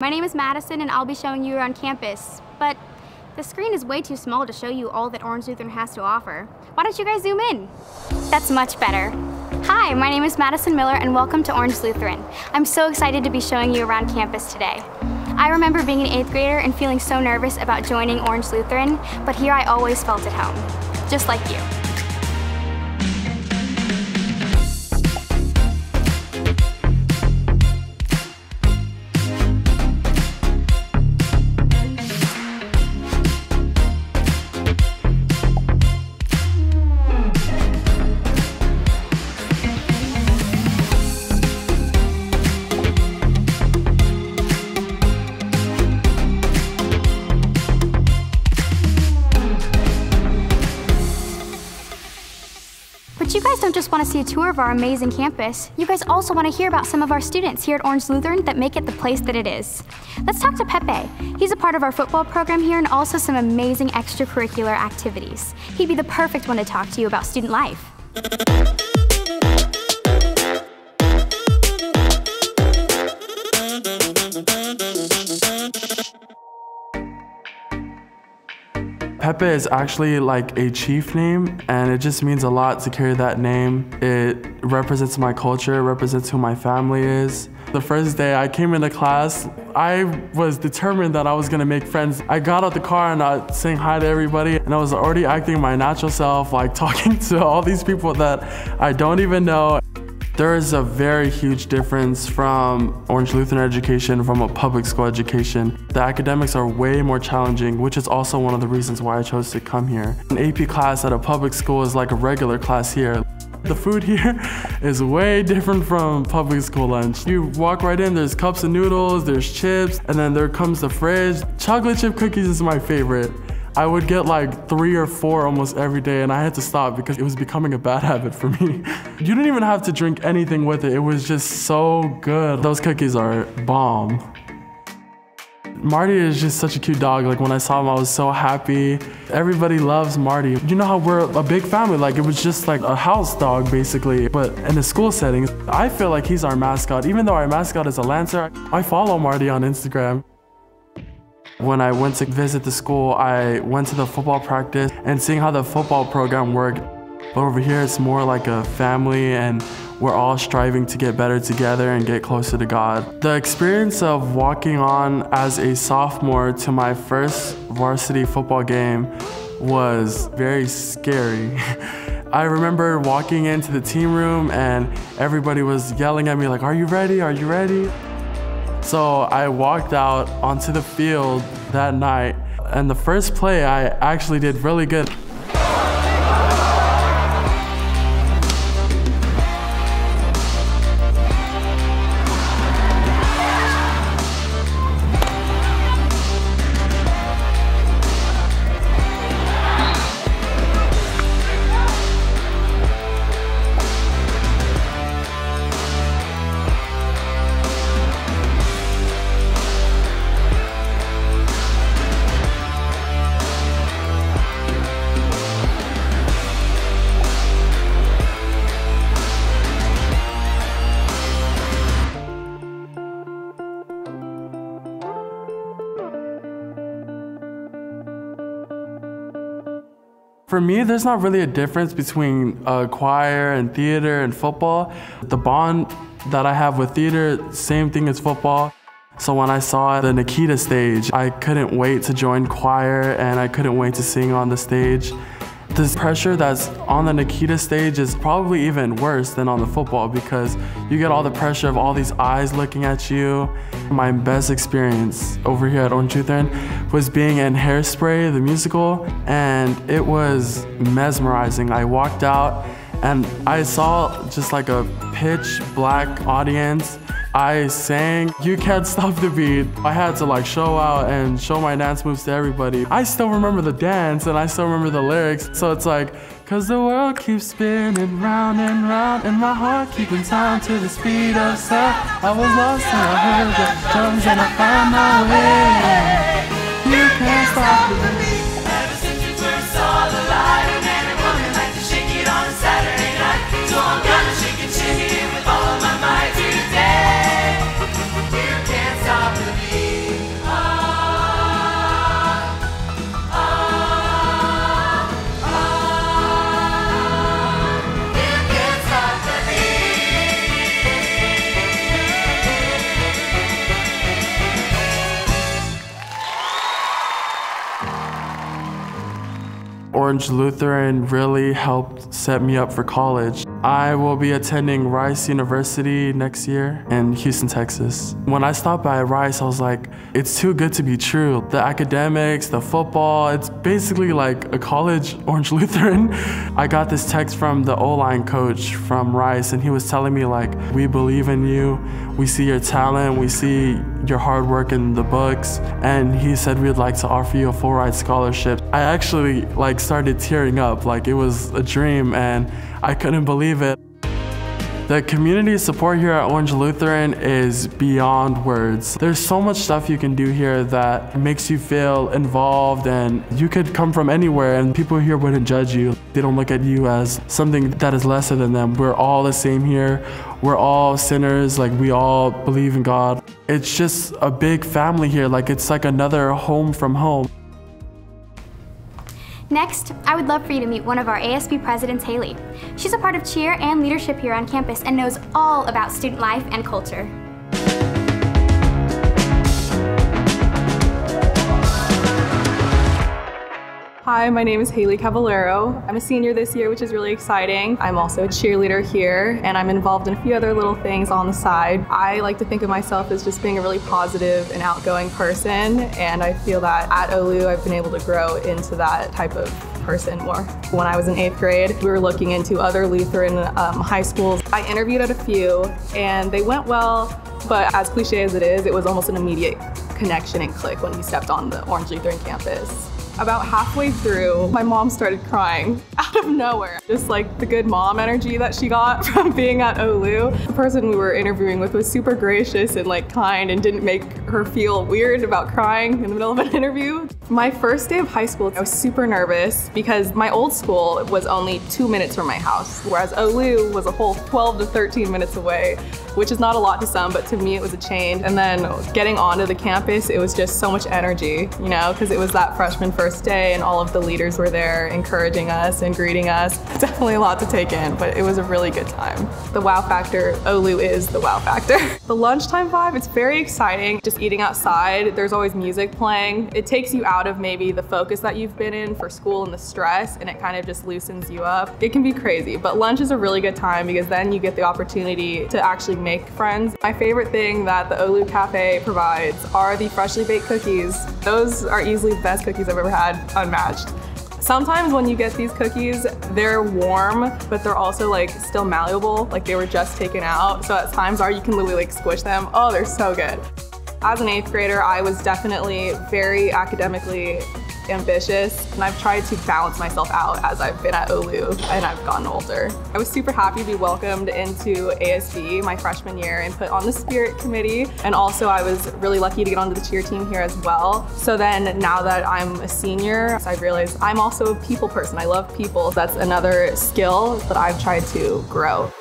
My name is Madison and I'll be showing you around campus, but the screen is way too small to show you all that Orange Lutheran has to offer. Why don't you guys zoom in? That's much better. Hi, my name is Madison Miller and welcome to Orange Lutheran. I'm so excited to be showing you around campus today. I remember being an 8th grader and feeling so nervous about joining Orange Lutheran, but here I always felt at home, just like you. But you guys don't just want to see a tour of our amazing campus. You guys also want to hear about some of our students here at Orange Lutheran that make it the place that it is. Let's talk to Pepe. He's a part of our football program here and also some amazing extracurricular activities. He'd be the perfect one to talk to you about student life. Pepe is actually like a chief name, and it just means a lot to carry that name. It represents my culture, it represents who my family is. The first day I came into class, I was determined that I was gonna make friends. I got out the car and I was saying hi to everybody, and I was already acting my natural self, like talking to all these people that I don't even know. There is a very huge difference from Orange Lutheran education from a public school education. The academics are way more challenging, which is also one of the reasons why I chose to come here. An AP class at a public school is like a regular class here. The food here is way different from public school lunch. You walk right in, there's cups of noodles, there's chips, and then there comes the fridge. Chocolate chip cookies is my favorite. I would get like 3 or 4 almost every day, and I had to stop because it was becoming a bad habit for me. You didn't even have to drink anything with it. It was just so good. Those cookies are bomb. Marty is just such a cute dog. Like when I saw him, I was so happy. Everybody loves Marty. You know how we're a big family. Like it was just like a house dog basically, but in a school setting. I feel like he's our mascot. Even though our mascot is a Lancer, I follow Marty on Instagram. When I went to visit the school, I went to the football practice and seeing how the football program worked. But over here, it's more like a family and we're all striving to get better together and get closer to God. The experience of walking on as a sophomore to my first varsity football game was very scary. I remember walking into the team room and everybody was yelling at me like, "Are you ready? Are you ready?" So I walked out onto the field that night, and the first play I actually did really good. For me, there's not really a difference between choir and theater and football. The bond that I have with theater, same thing as football. So when I saw the Nikita stage, I couldn't wait to join choir and I couldn't wait to sing on the stage. The pressure that's on the Nikita stage is probably even worse than on the football because you get all the pressure of all these eyes looking at you. My best experience over here at Orange Lutheran was being in Hairspray, the musical, and it was mesmerizing. I walked out and I saw just like a pitch black audience. I sang "You Can't Stop the Beat." I had to like show out and show my dance moves to everybody. I still remember the dance and I still remember the lyrics. So it's like, "'Cause the world keeps spinning round and round, and my heart keeping time to the speed of sound. I was lost and I heard the drums and I found my way. You can't stop the beat." Ever since we first saw the light, and every woman liked to shake it on a Saturday night. So I'm gonna shake and shimmy it with all of my might today. You can't stop the beat. Orange Lutheran really helped set me up for college. I will be attending Rice University next year in Houston, Texas. When I stopped by Rice, I was like, it's too good to be true. The academics, the football, it's basically like a college Orange Lutheran. I got this text from the O-line coach from Rice, and he was telling me like, we believe in you, we see your talent, we see your hard work in the books, and he said we'd like to offer you a full-ride scholarship. I actually like started tearing up, like it was a dream, and I couldn't believe it. The community support here at Orange Lutheran is beyond words. There's so much stuff you can do here that makes you feel involved, and you could come from anywhere and people here wouldn't judge you. They don't look at you as something that is lesser than them. We're all the same here. We're all sinners, like we all believe in God. It's just a big family here, like it's like another home from home. Next, I would love for you to meet one of our ASB presidents, Haley. She's a part of cheer and leadership here on campus and knows all about student life and culture. Hi, my name is Haley Cavallaro. I'm a senior this year, which is really exciting. I'm also a cheerleader here, and I'm involved in a few other little things on the side. I like to think of myself as just being a really positive and outgoing person, and I feel that at OLU I've been able to grow into that type of person more. When I was in 8th grade, we were looking into other Lutheran high schools. I interviewed at a few, and they went well, but as cliche as it is, it was almost an immediate connection and click when we stepped on the Orange Lutheran campus. About halfway through, my mom started crying out of nowhere. Just like the good mom energy that she got from being at OLU. The person we were interviewing with was super gracious and like kind and didn't make her feel weird about crying in the middle of an interview. My first day of high school, I was super nervous because my old school was only 2 minutes from my house, whereas OLU was a whole 12 to 13 minutes away, which is not a lot to some, but to me it was a change. And then getting onto the campus, it was just so much energy, you know, because it was that freshman first day and all of the leaders were there encouraging us and greeting us. Definitely a lot to take in, but it was a really good time. The wow factor, OLU is the wow factor. The lunchtime vibe, it's very exciting. Just eating outside, there's always music playing. It takes you out of maybe the focus that you've been in for school and the stress, and it kind of just loosens you up. It can be crazy, but lunch is a really good time because then you get the opportunity to actually make friends. My favorite thing that the OLU Cafe provides are the freshly baked cookies. Those are easily the best cookies I've ever had, unmatched. Sometimes when you get these cookies, they're warm, but they're also like still malleable, like they were just taken out. So at times you can literally like squish them. Oh, they're so good. As an 8th grader, I was definitely very academically ambitious, and I've tried to balance myself out as I've been at OLU and I've gotten older. I was super happy to be welcomed into ASB my freshman year and put on the spirit committee, and also I was really lucky to get onto the cheer team here as well. So then now that I'm a senior, I realized I'm also a people person. I love people. That's another skill that I've tried to grow.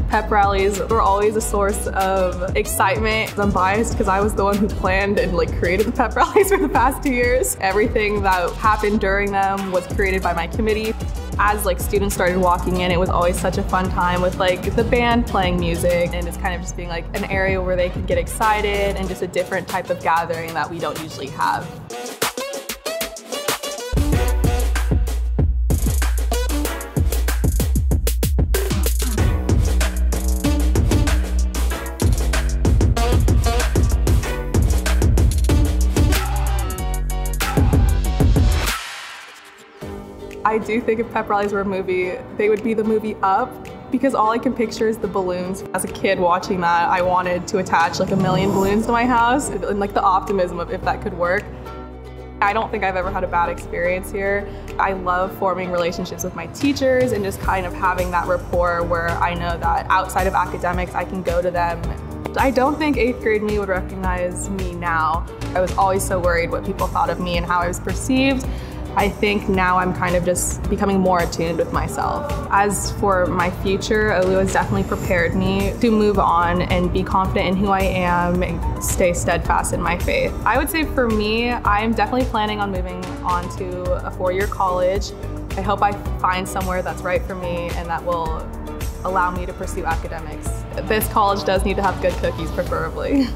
Pep rallies were always a source of excitement. I'm biased because I was the one who planned and like created the pep rallies for the past 2 years. Everything that happened during them was created by my committee. As like students started walking in, it was always such a fun time with like the band playing music, and it's kind of just being like an area where they could get excited and just a different type of gathering that we don't usually have. I do think if pep rallies were a movie, they would be the movie Up, because all I can picture is the balloons. As a kid watching that, I wanted to attach like 1 million balloons to my house, and like the optimism of if that could work. I don't think I've ever had a bad experience here. I love forming relationships with my teachers and just kind of having that rapport where I know that outside of academics, I can go to them. I don't think 8th grade me would recognize me now. I was always so worried what people thought of me and how I was perceived. I think now I'm kind of just becoming more attuned with myself. As for my future, OLU has definitely prepared me to move on and be confident in who I am and stay steadfast in my faith. I would say for me, I'm definitely planning on moving on to a 4-year college. I hope I find somewhere that's right for me and that will allow me to pursue academics. This college does need to have good cookies, preferably.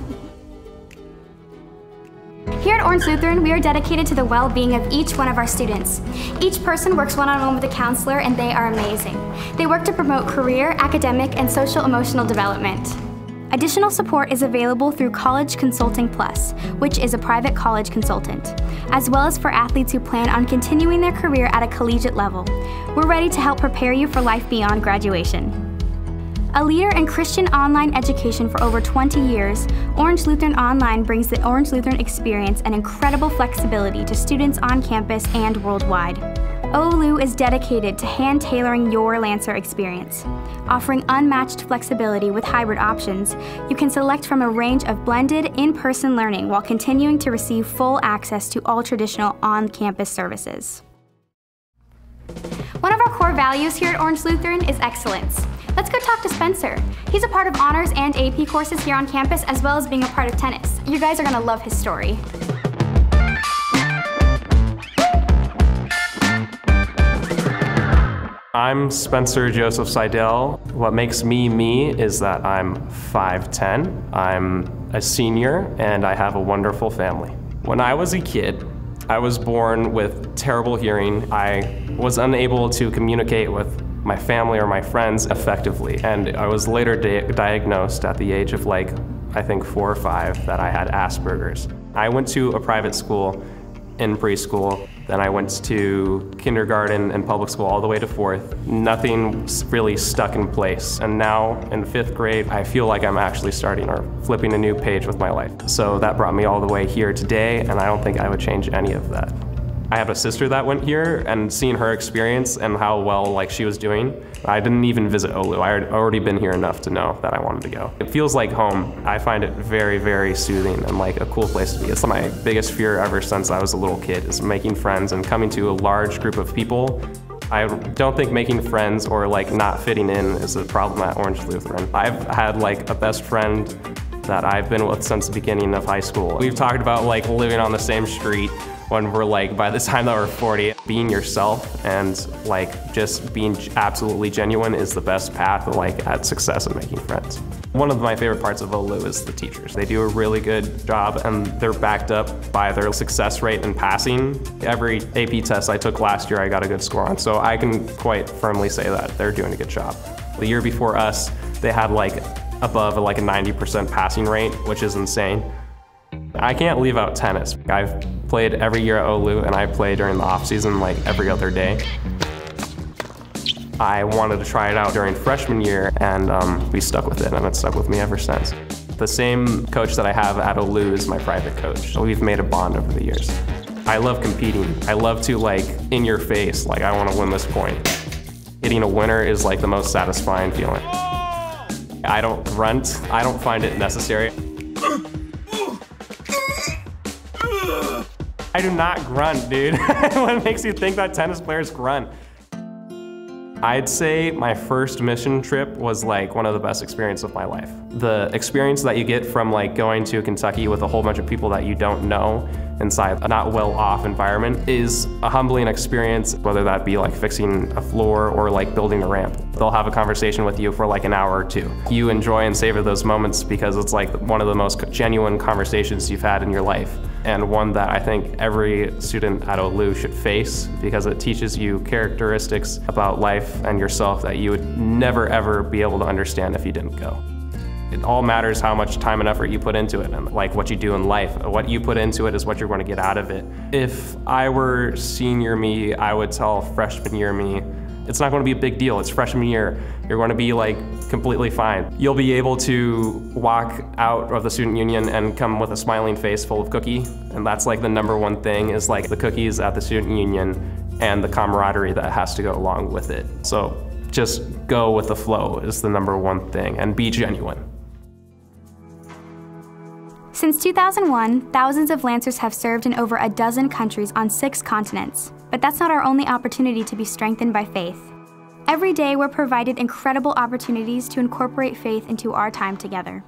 Here at Orange Lutheran, we are dedicated to the well-being of each one of our students. Each person works one-on-one with a counselor, and they are amazing. They work to promote career, academic, and social-emotional development. Additional support is available through College Consulting Plus, which is a private college consultant, as well as for athletes who plan on continuing their career at a collegiate level. We're ready to help prepare you for life beyond graduation. A leader in Christian online education for over 20 years, Orange Lutheran Online brings the Orange Lutheran experience and incredible flexibility to students on campus and worldwide. OLU is dedicated to hand-tailoring your Lancer experience. Offering unmatched flexibility with hybrid options, you can select from a range of blended, in-person learning while continuing to receive full access to all traditional on-campus services. One of our core values here at Orange Lutheran is excellence. Let's go talk to Spencer. He's a part of honors and AP courses here on campus, as well as being a part of tennis. You guys are gonna love his story. I'm Spencer Joseph Seidel. What makes me me is that I'm 5'10", I'm a senior, and I have a wonderful family. When I was a kid, I was born with terrible hearing. I was unable to communicate with my family or my friends effectively, and I was later diagnosed at the age of I think 4 or 5 that I had Asperger's. I went to a private school in preschool, then I went to kindergarten and public school all the way to 4th. Nothing really stuck in place. And now in 5th grade, I feel like I'm actually starting or flipping a new page with my life. So that brought me all the way here today, and I don't think I would change any of that. I have a sister that went here, and seeing her experience and how well she was doing, I didn't even visit OLU. I had already been here enough to know that I wanted to go. It feels like home. I find it very, very soothing and a cool place to be. It's my biggest fear ever since I was a little kid, is making friends and coming to a large group of people. I don't think making friends or not fitting in is a problem at Orange Lutheran. I've had a best friend that I've been with since the beginning of high school. We've talked about living on the same street when we're by the time that we're 40. Being yourself and just being absolutely genuine is the best path at success and making friends. One of my favorite parts of OLU is the teachers. They do a really good job, and they're backed up by their success rate in passing. Every AP test I took last year I got a good score on, so I can quite firmly say that they're doing a good job. The year before us, they had above a 90% passing rate, which is insane. I can't leave out tennis. I've played every year at OLU, and I play during the off season every other day. I wanted to try it out during freshman year, and we stuck with it, and it's stuck with me ever since. The same coach that I have at OLU is my private coach. We've made a bond over the years. I love competing. I love to in your face, I want to win this point. Hitting a winner is the most satisfying feeling. I don't grunt. I don't find it necessary. I do not grunt, dude. What makes you think that tennis players grunt? I'd say my first mission trip was one of the best experiences of my life. The experience that you get from going to Kentucky with a whole bunch of people that you don't know inside a not well-off environment is a humbling experience, whether that be fixing a floor or building a ramp. They'll have a conversation with you for an hour or two. You enjoy and savor those moments because it's one of the most genuine conversations you've had in your life, and one that I think every student at OLU should face because it teaches you characteristics about life and yourself that you would never ever be able to understand if you didn't go. It all matters how much time and effort you put into it, and what you do in life. What you put into it is what you're going to get out of it. If I were senior me, I would tell freshman year me, it's not going to be a big deal. It's freshman year. You're going to be completely fine. You'll be able to walk out of the student union and come with a smiling face full of cookie, and that's the #1 thing is the cookies at the student union and the camaraderie that has to go along with it. So just go with the flow is the #1 thing, and be genuine. Since 2001, thousands of Lancers have served in over a dozen countries on 6 continents. But that's not our only opportunity to be strengthened by faith. Every day, we're provided incredible opportunities to incorporate faith into our time together.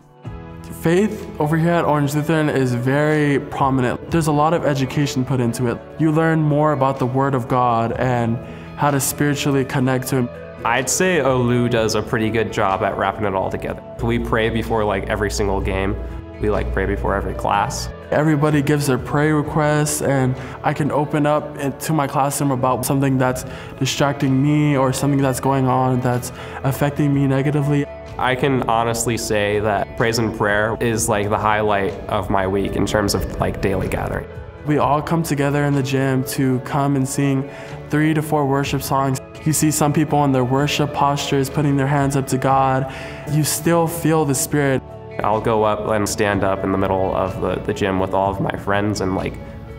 Faith over here at Orange Lutheran is very prominent. There's a lot of education put into it. You learn more about the Word of God and how to spiritually connect to Him. I'd say OLU does a pretty good job at wrapping it all together. We pray before every single game. We pray before every class. Everybody gives their prayer requests, and I can open up to my classroom about something that's distracting me or something that's going on that's affecting me negatively. I can honestly say that praise and prayer is the highlight of my week in terms of daily gathering. We all come together in the gym to come and sing 3 to 4 worship songs. You see some people in their worship postures putting their hands up to God. You still feel the Spirit. I'll go up and stand up in the middle of the gym with all of my friends and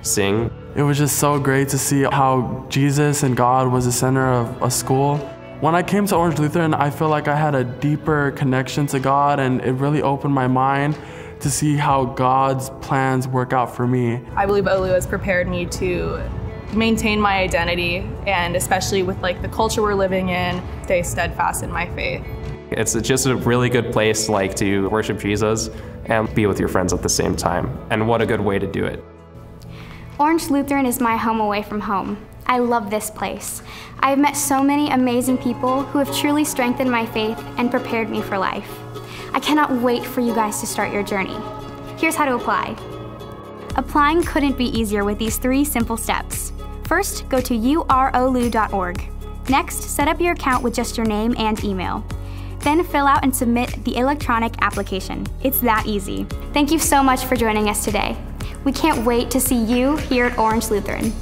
sing. It was just so great to see how Jesus and God was the center of a school. When I came to Orange Lutheran, I feel like I had a deeper connection to God, and it really opened my mind to see how God's plans work out for me. I believe OLU has prepared me to maintain my identity, and especially with the culture we're living in, stay steadfast in my faith. It's just a really good place to worship Jesus and be with your friends at the same time. And what a good way to do it. Orange Lutheran is my home away from home. I love this place. I have met so many amazing people who have truly strengthened my faith and prepared me for life. I cannot wait for you guys to start your journey. Here's how to apply. Applying couldn't be easier with these 3 simple steps. First, go to urolu.org. Next, set up your account with just your name and email. Then fill out and submit the electronic application. It's that easy. Thank you so much for joining us today. We can't wait to see you here at Orange Lutheran.